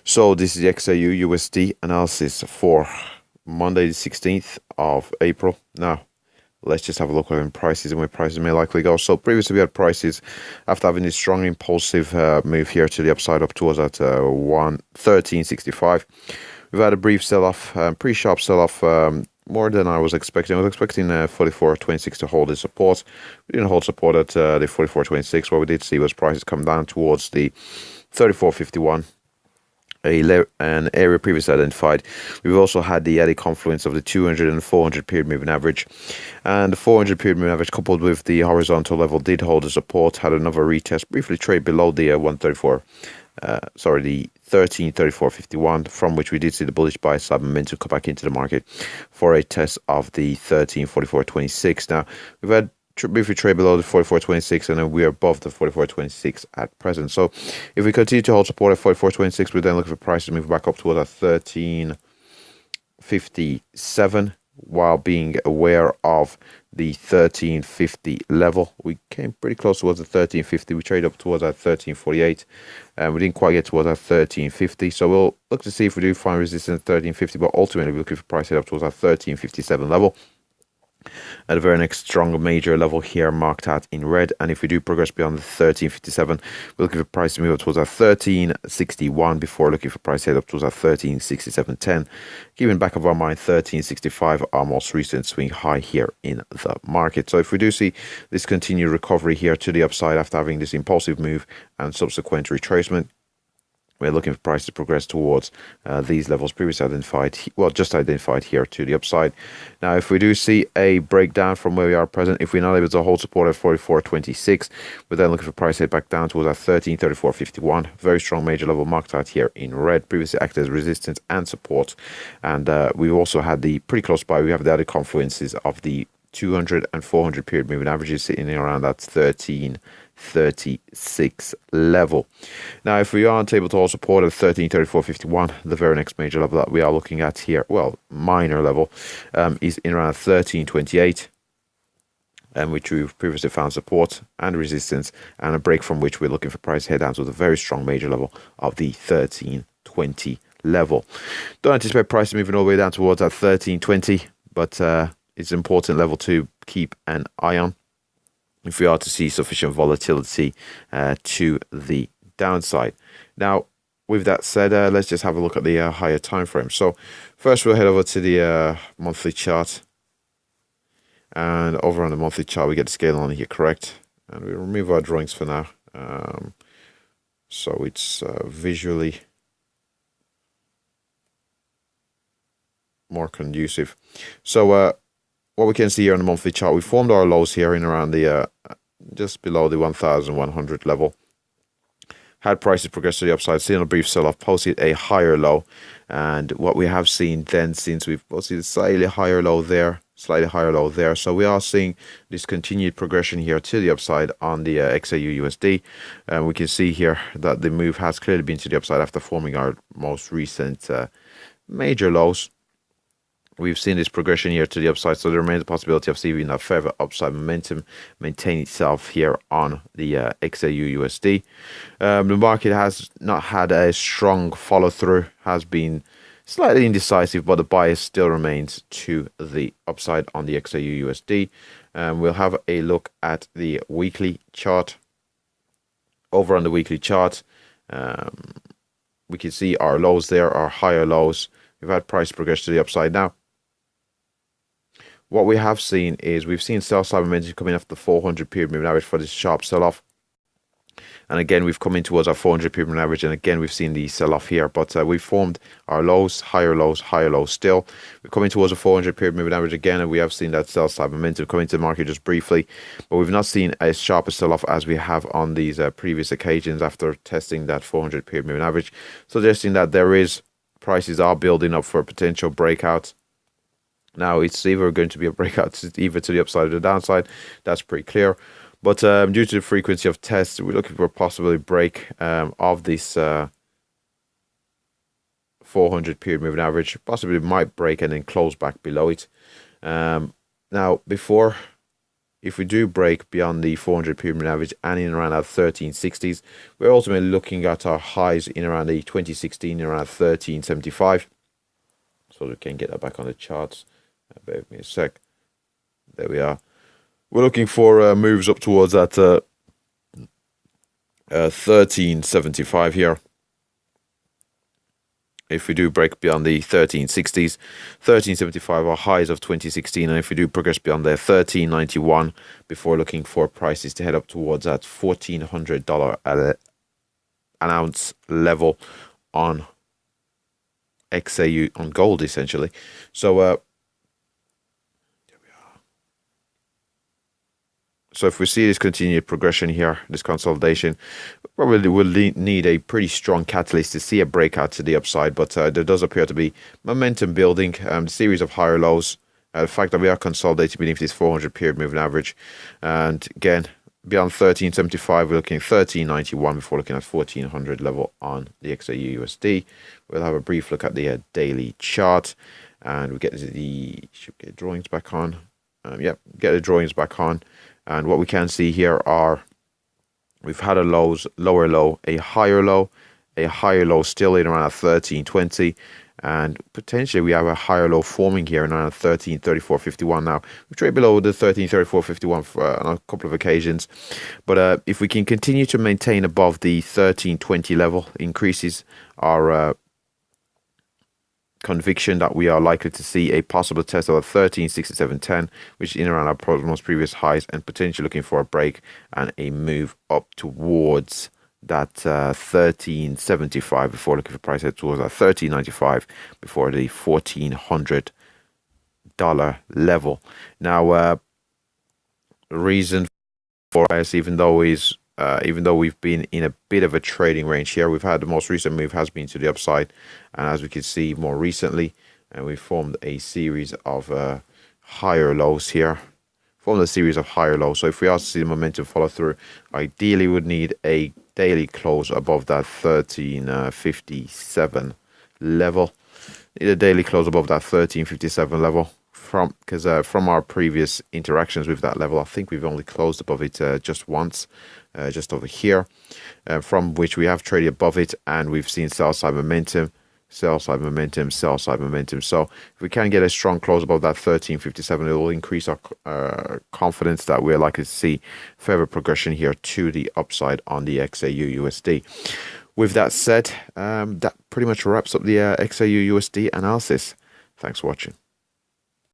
So this is the XAUUSD analysis for Monday the 16th of April. Now, let's just have a look at prices and where prices may likely go. So previously we had prices after having this strong impulsive move here to the upside up towards at 113.65. We've had a brief sell-off, pretty sharp sell-off, more than I was expecting. I was expecting 44.26 to hold its support. We didn't hold support at the 44.26. What we did see was prices come down towards the 34.51. An area previously identified. We've also had the added confluence of the 200 and 400 period moving average, and the 400 period moving average coupled with the horizontal level did hold the support, had another retest, briefly trade below the 1334.51, from which we did see the bullish buy side momentum come back into the market for a test of the 1344.26. Now we've had briefly trade below the 44.26, and then we're above the 44.26 at present. So if we continue to hold support at 44.26, we then look for prices to move back up towards that 13.57, while being aware of the 13.50 level. We came pretty close towards the 13.50. We traded up towards that 13.48, and we didn't quite get towards that 13.50. So we'll look to see if we do find resistance at 13.50, but ultimately we're looking for price head up towards that 13.57 level. At the very next strong major level here marked out in red, and if we do progress beyond the 13.57, we're looking for price to move up towards our 13.61 before looking for price head up towards our 13.67.10, keeping back of our mind 13.65, our most recent swing high here in the market. So if we do see this continued recovery here to the upside after having this impulsive move and subsequent retracement, we're looking for price to progress towards these levels previously identified, well, just identified here to the upside. Now, if we do see a breakdown from where we are present, if we're not able to hold support at 44.26, we're then looking for price head back down towards that 13.34.51. Very strong major level marked out here in red, previously acted as resistance and support. And we've also had the pretty close by, we have the added confluences of the 200 and 400 period moving averages sitting around that 13.36 level. Now, if we aren't able to hold support at 13.34.51, the very next major level that we are looking at here, well, minor level, is in around 13.28, which we've previously found support and resistance, and a break from which we're looking for price head down to the very strong major level of the 13.20 level. Don't anticipate price moving all the way down towards that 13.20, but it's an important level to keep an eye on if we are to see sufficient volatility to the downside. Now, with that said, let's just have a look at the higher time frame. So first we'll head over to the monthly chart, and over on the monthly chart we get the scale on here correct, and we remove our drawings for now, so it's visually more conducive. So what we can see here on the monthly chart, we formed our lows here in around the just below the 1,100 level. Had prices progress to the upside, seen a brief sell-off, posted a higher low, and what we have seen then since we've posted a slightly higher low there. So we are seeing this continued progression here to the upside on the XAUUSD. We can see here that the move has clearly been to the upside after forming our most recent major lows. We've seen this progression here to the upside, so there remains a possibility of seeing that further upside momentum maintain itself here on the XAUUSD. The market has not had a strong follow-through, has been slightly indecisive, but the bias still remains to the upside on the XAUUSD. We'll have a look at the weekly chart. Over on the weekly chart, we can see our lows there, our higher lows. We've had price progress to the upside. Now, what we have seen is we've seen sell side momentum coming off the 400 period moving average for this sharp sell-off. And again, we've come in towards our 400 period moving average, and again, we've seen the sell-off here. But we've formed our lows, higher lows still. We're coming towards a 400 period moving average again, and we have seen that sell side momentum coming to the market just briefly. But we've not seen as sharp a sell-off as we have on these previous occasions after testing that 400 period moving average, suggesting that prices are building up for a potential breakout. Now, it's either going to be a breakout either to the upside or the downside. That's pretty clear. But due to the frequency of tests, we're looking for a possible break of this 400 period moving average. Possibly might break and then close back below it. Now, before if we do break beyond the 400 period moving average and in around our 1360s, we're ultimately looking at our highs in around the 2016 around 1375. So we can get that back on the charts. Bear with me a sec. There we are. We're looking for moves up towards that 1375 here. If we do break beyond the 1360s, 1375 are highs of 2016, and if we do progress beyond there, 1391 before looking for prices to head up towards that $1,400 an ounce level on XAU on gold essentially. So So if we see this continued progression here, this consolidation, probably will need a pretty strong catalyst to see a breakout to the upside. But there does appear to be momentum building, series of higher lows. The fact that we are consolidating beneath this 400 period moving average. And again, beyond 1375, we're looking at 1391 before looking at 1400 level on the XAUUSD. We'll have a brief look at the daily chart. And we get should get drawings back on. Yep, get the drawings back on. And what we can see here are we've had a lower low, a higher low still in around 1320, and potentially we have a higher low forming here in around 1334.51. Now we've traded below the 1334.51 on a couple of occasions, but if we can continue to maintain above the 1320 level, increases our conviction that we are likely to see a possible test of 1367.10, which is in around our most previous highs, and potentially looking for a break and a move up towards that 1375 before looking for price head towards that 1395 before the $1,400 level. Now, reason for us, even though we've been in a bit of a trading range here, we've had the most recent move has been to the upside, and as we can see more recently, and we formed a series of higher lows here. So if we are to see the momentum follow through, ideally would need a daily close above that 1357 level. Need a daily close above that 1357 level. Because from our previous interactions with that level, I think we've only closed above it just once, just over here, from which we have traded above it, and we've seen sell side momentum. So if we can get a strong close above that 1357, it will increase our confidence that we're likely to see further progression here to the upside on the XAUUSD. With that said, that pretty much wraps up the XAUUSD analysis. Thanks for watching.